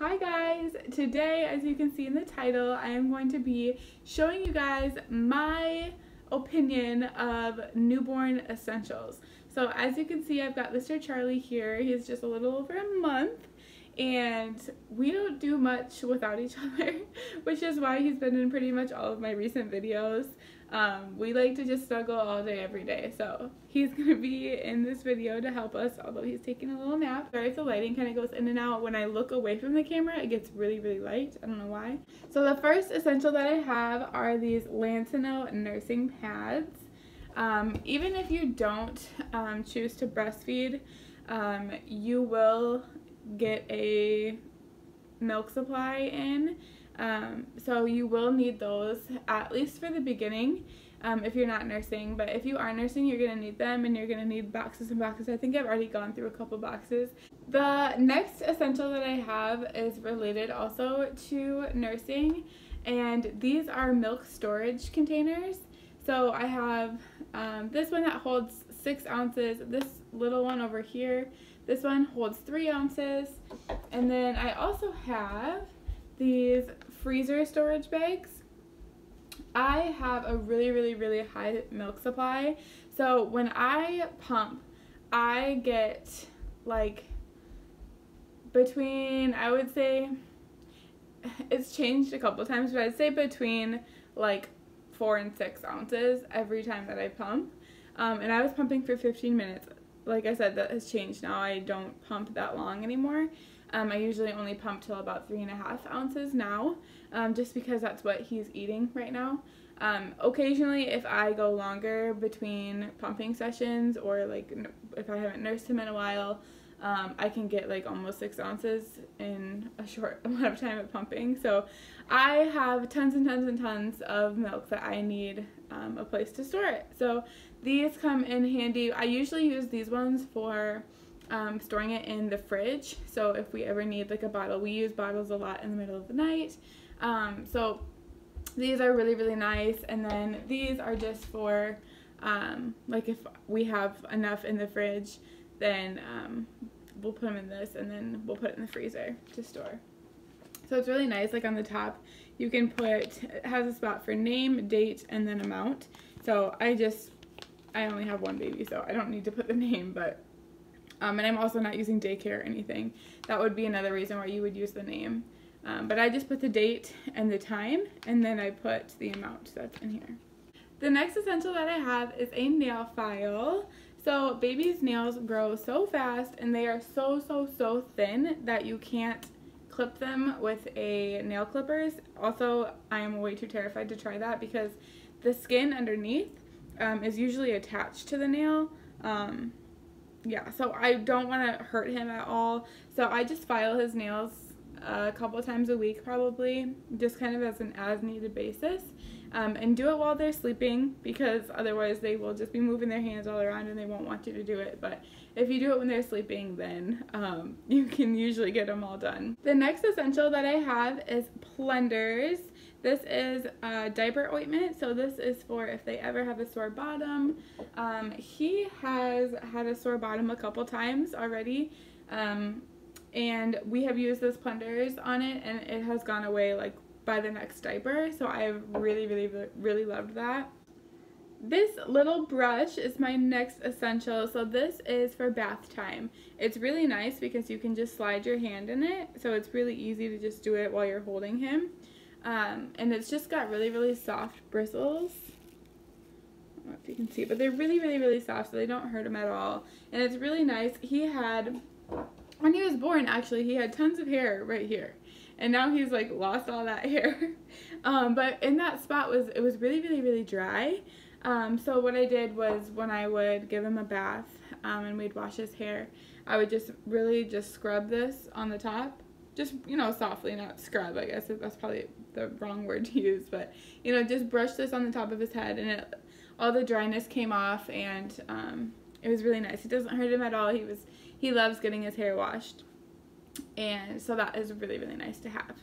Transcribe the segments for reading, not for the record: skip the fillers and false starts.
Hi guys! Today, as you can see in the title, I am going to be showing you guys my opinion of newborn essentials. So as you can see, I've got Mr. Charlie here. He's just a little over a month and we don't do much without each other, which is why he's been in pretty much all of my recent videos. We like to just snuggle all day every day, so he's going to be in this video to help us, although he's taking a little nap. Sorry if the lighting kind of goes in and out. When I look away from the camera, it gets really light. I don't know why. So the first essential that I have are these Lancino nursing pads. Even if you don't choose to breastfeed, you will get a milk supply in. So you will need those at least for the beginning if you're not nursing, but if you are nursing, you're going to need them, and you're going to need boxes and boxes. I think I've already gone through a couple boxes. The next essential that I have is related also to nursing, and these are milk storage containers. So I have this one that holds 6 ounces, this little one over here, this one holds 3 ounces, and then I also have these freezer storage bags. I have a really high milk supply, so when I pump, I get like between, I would say, it's changed a couple times, but I'd say between like 4 and 6 ounces every time that I pump. And I was pumping for 15 minutes. Like I said, that has changed now. I don't pump that long anymore. I usually only pump till about 3.5 ounces now, just because that's what he's eating right now. Occasionally, if I go longer between pumping sessions, or like if I haven't nursed him in a while, I can get like almost 6 ounces in a short amount of time of pumping. So I have tons and tons of milk that I need a place to store it. So these come in handy. I usually use these ones for storing it in the fridge. So if we ever need like a bottle, we use bottles a lot in the middle of the night. So these are really nice. And then these are just for like if we have enough in the fridge, then we'll put them in this, and then we'll put it in the freezer to store. So it's really nice. Like on the top, you can put, it has a spot for name, date, and then amount. So I only have one baby, so I don't need to put the name, but and I'm also not using daycare or anything. That would be another reason why you would use the name. But I just put the date and the time, and then I put the amount that's in here. The next essential that I have is a nail file. So babies' nails grow so fast, and they are so thin that you can't clip them with a nail clippers. Also, I am way too terrified to try that because the skin underneath is usually attached to the nail. Yeah, so I don't want to hurt him at all. So I just file his nails a couple times a week probably, just kind of as an as-needed basis. And do it while they're sleeping, because otherwise they will just be moving their hands all around and they won't want you to do it. But if you do it when they're sleeping, then you can usually get them all done. The next essential that I have is Plenders. This is diaper ointment, so this is for if they ever have a sore bottom. He has had a sore bottom a couple times already, and we have used this Plenders on it, and it has gone away like by the next diaper, so I've really loved that. This little brush is my next essential. So this is for bath time. It's really nice because you can just slide your hand in it, so it's really easy to just do it while you're holding him. And it's just got really soft bristles. I don't know if you can see, but they're really soft, so they don't hurt him at all. And it's really nice. He had, when he was born, actually, he had tons of hair right here. And now he's like lost all that hair. But in that spot it was really dry. So what I did was, when I would give him a bath and we'd wash his hair, I would just really scrub this on the top. Just, you know, softly, not scrub, I guess that's probably the wrong word to use, but, you know, just brush this on the top of his head, and all the dryness came off, and it was really nice. It doesn't hurt him at all. He loves getting his hair washed, and so that is really nice to have.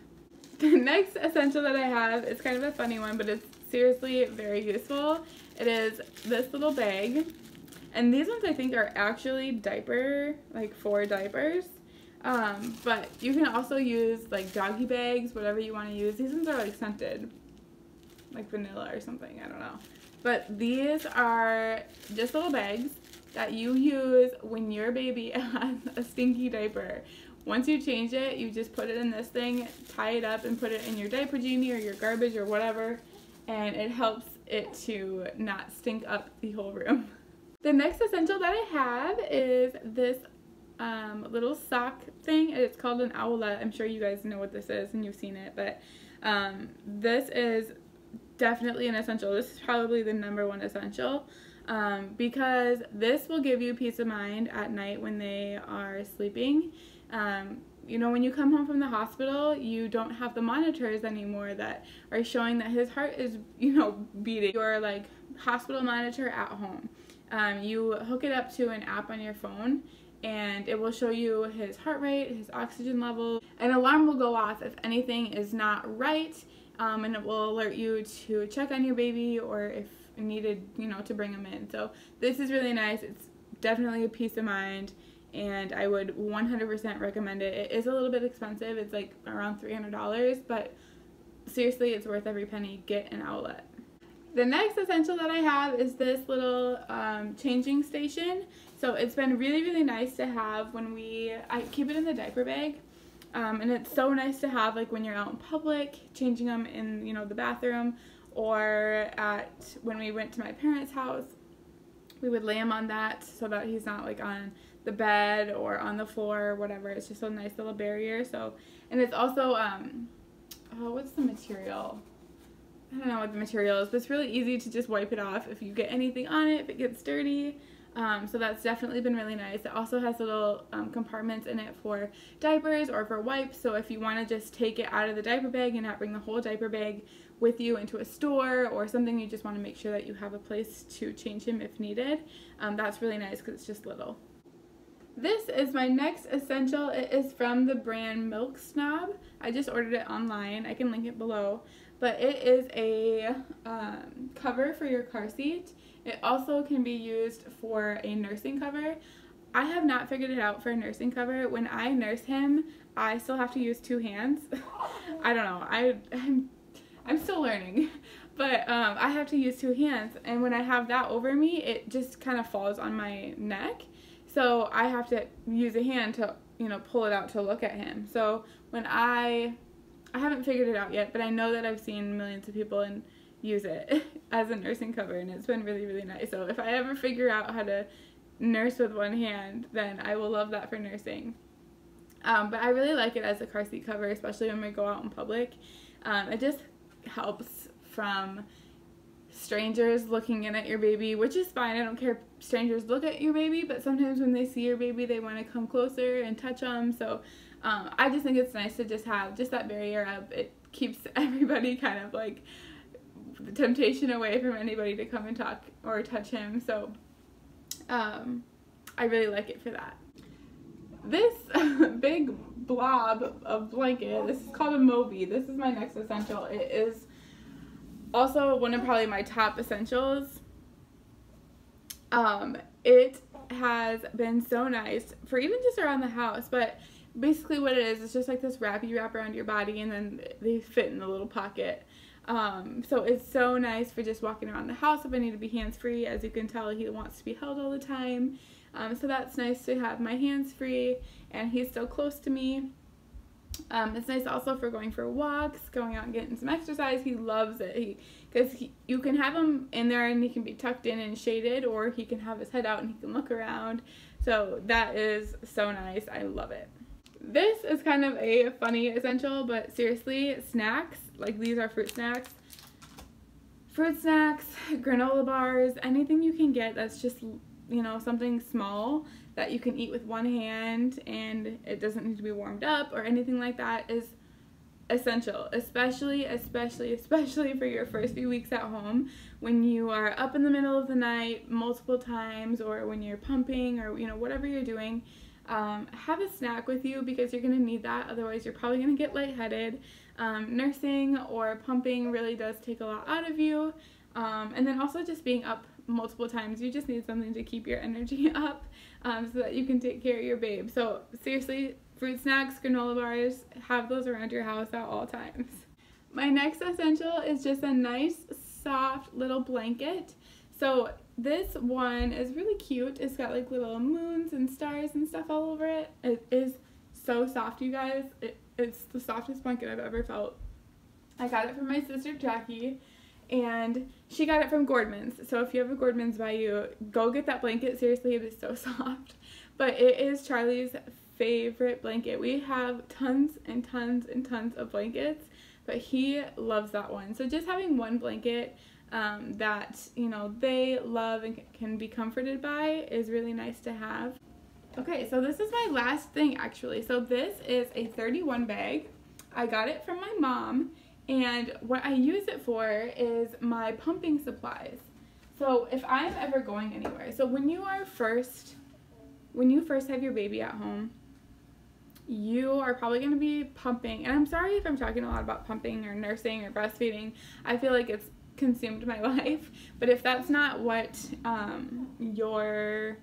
The next essential that I have is kind of a funny one, but it's seriously very useful. It is this little bag, and these ones I think are actually diaper, like for diapers. But you can also use like doggy bags, whatever you want to use. These ones are like scented, like vanilla or something, I don't know. But these are just little bags that you use when your baby has a stinky diaper. Once you change it, you just put it in this thing, tie it up, and put it in your diaper genie or your garbage or whatever, and it helps it to not stink up the whole room. The next essential that I have is this little sock thing. It's called an owlet. I'm sure you guys know what this is and you've seen it, but this is definitely an essential. This is probably the #1 essential because this will give you peace of mind at night when they are sleeping. You know, when you come home from the hospital, you don't have the monitors anymore that are showing that his heart is, you know, beating. Your like hospital monitor at home. You hook it up to an app on your phone, and it will show you his heart rate, his oxygen level. An alarm will go off if anything is not right, and it will alert you to check on your baby or if needed, you know, to bring him in. So this is really nice. It's definitely a peace of mind, and I would 100% recommend it. It is a little bit expensive. It's like around $300, but seriously, it's worth every penny. Get an owlet. The next essential that I have is this little changing station. So it's been really, really nice to have when I keep it in the diaper bag. And it's so nice to have like when you're out in public, changing them in, you know, the bathroom, or when we went to my parents' house, we would lay him on that so that he's not like on the bed or on the floor or whatever. It's just a nice little barrier. So, and it's also, what's the material? I don't know what the material is, but it's really easy to just wipe it off if you get anything on it, if it gets dirty. So that's definitely been really nice. It also has little compartments in it for diapers or for wipes. So if you want to just take it out of the diaper bag and not bring the whole diaper bag with you into a store or something, you just want to make sure that you have a place to change him if needed. That's really nice because it's just little. This is my next essential. It is from the brand Milk Snob. I just ordered it online. I can link it below. But it is a cover for your car seat. It also can be used for a nursing cover. I have not figured it out for a nursing cover. When I nurse him, I still have to use 2 hands. I don't know. I'm still learning. But I have to use 2 hands. And when I have that over me, it just kind of falls on my neck. So I have to use a hand to, you know, pull it out to look at him. So when I haven't figured it out yet, but I know that I've seen millions of people use it as a nursing cover, and it's been really, really nice. So if I ever figure out how to nurse with 1 hand, then I will love that for nursing. But I really like it as a car seat cover, especially when we go out in public. It just helps from strangers looking in at your baby, which is fine. I don't care if strangers look at your baby, but sometimes when they see your baby, they want to come closer and touch them. So I just think it's nice to just have just that barrier up. It keeps everybody kind of like the temptation away from anybody to come and talk or touch him. So I really like it for that. This big blob of blanket, this is called a Moby. This is my next essential. It is also one of probably my top essentials. It has been so nice for even just around the house, but basically what it is, it's just like this wrap you wrap around your body, and then they fit in the little pocket. So it's so nice for just walking around the house if I need to be hands-free. As you can tell, he wants to be held all the time. So that's nice to have my hands free, and he's still close to me. It's nice also for going for walks, going out and getting some exercise. He loves it because you can have him in there and he can be tucked in and shaded, or he can have his head out and he can look around. So that is so nice. I love it. This is kind of a funny essential, but seriously, snacks, like these are fruit snacks. Fruit snacks, granola bars, anything you can get that's just, you know, something small that you can eat with 1 hand and it doesn't need to be warmed up or anything like that is essential, especially for your first few weeks at home when you are up in the middle of the night multiple times, or when you're pumping, or, you know, whatever you're doing. Have a snack with you because you're going to need that. Otherwise, you're probably going to get lightheaded. Nursing or pumping really does take a lot out of you. And then also just being up multiple times, you just need something to keep your energy up so that you can take care of your babe. So seriously, fruit snacks, granola bars, have those around your house at all times. My next essential is just a nice, soft little blanket. So this one is really cute. It's got like little moons and stars and stuff all over it. It is so soft, you guys. It's the softest blanket I've ever felt. I got it from my sister Jackie, and she got it from Gordman's. So if you have a Gordman's by you, go get that blanket. Seriously, it is so soft. But it is Charlie's favorite blanket. We have tons and tons and tons of blankets, but he loves that one. So just having one blanket that, you know, they love and can be comforted by is really nice to have. Okay, so this is my last thing actually. So this is a 31 bag. I got it from my mom, and what I use it for is my pumping supplies. So if I'm ever going anywhere, so when you first have your baby at home, you are probably going to be pumping, and I'm sorry if I'm talking a lot about pumping or nursing or breastfeeding. I feel like it's consumed my life, but if that's not what you're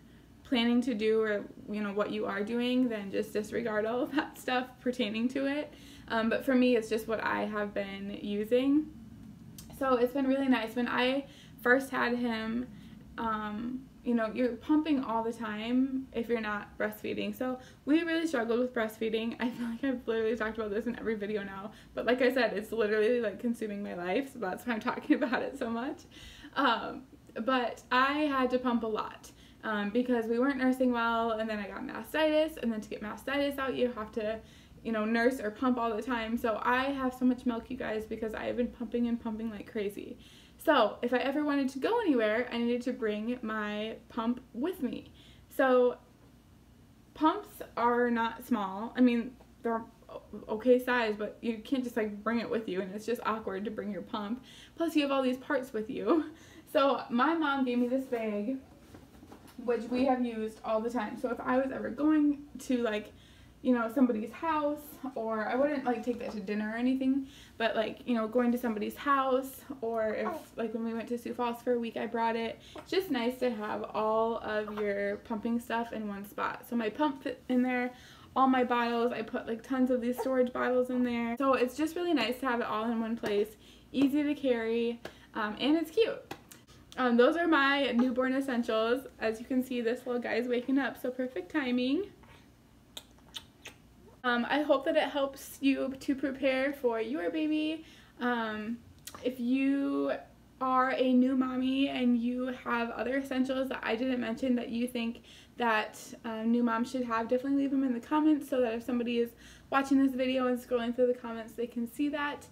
planning to do, or you know what you are doing, then just disregard all of that stuff pertaining to it. But for me, it's just what I have been using. So it's been really nice. When I first had him, you know, you're pumping all the time if you're not breastfeeding. So we really struggled with breastfeeding. I feel like I've literally talked about this in every video now, but like I said, it's literally like consuming my life, so that's why I'm talking about it so much. But I had to pump a lot because we weren't nursing well, and then I got mastitis, and then to get mastitis out, you have to, you know, nurse or pump all the time. So I have so much milk, you guys, because I have been pumping and pumping like crazy. So if I ever wanted to go anywhere, I needed to bring my pump with me. So pumps are not small. I mean, they're okay size, but you can't just like bring it with you, and it's just awkward to bring your pump. Plus you have all these parts with you. So my mom gave me this bag, which we have used all the time. So if I was ever going to, like, you know, somebody's house, or I wouldn't like take that to dinner or anything, but like, you know, going to somebody's house, or if like when we went to Sioux Falls for a week, I brought it. It's just nice to have all of your pumping stuff in one spot. So my pump fit in there, all my bottles, I put like tons of these storage bottles in there. So it's just really nice to have it all in one place, easy to carry, and it's cute. Those are my newborn essentials. As you can see, this little guy is waking up, so perfect timing. I hope that it helps you to prepare for your baby. If you are a new mommy and you have other essentials that I didn't mention that you think that new moms should have, definitely leave them in the comments so that if somebody is watching this video and scrolling through the comments, they can see that.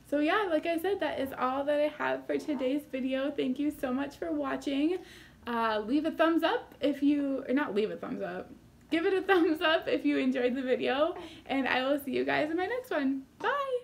So yeah, like I said, that is all that I have for today's video. Thank you so much for watching. Leave a thumbs up if you, or not leave a thumbs up, give it a thumbs up if you enjoyed the video, and I will see you guys in my next one. Bye!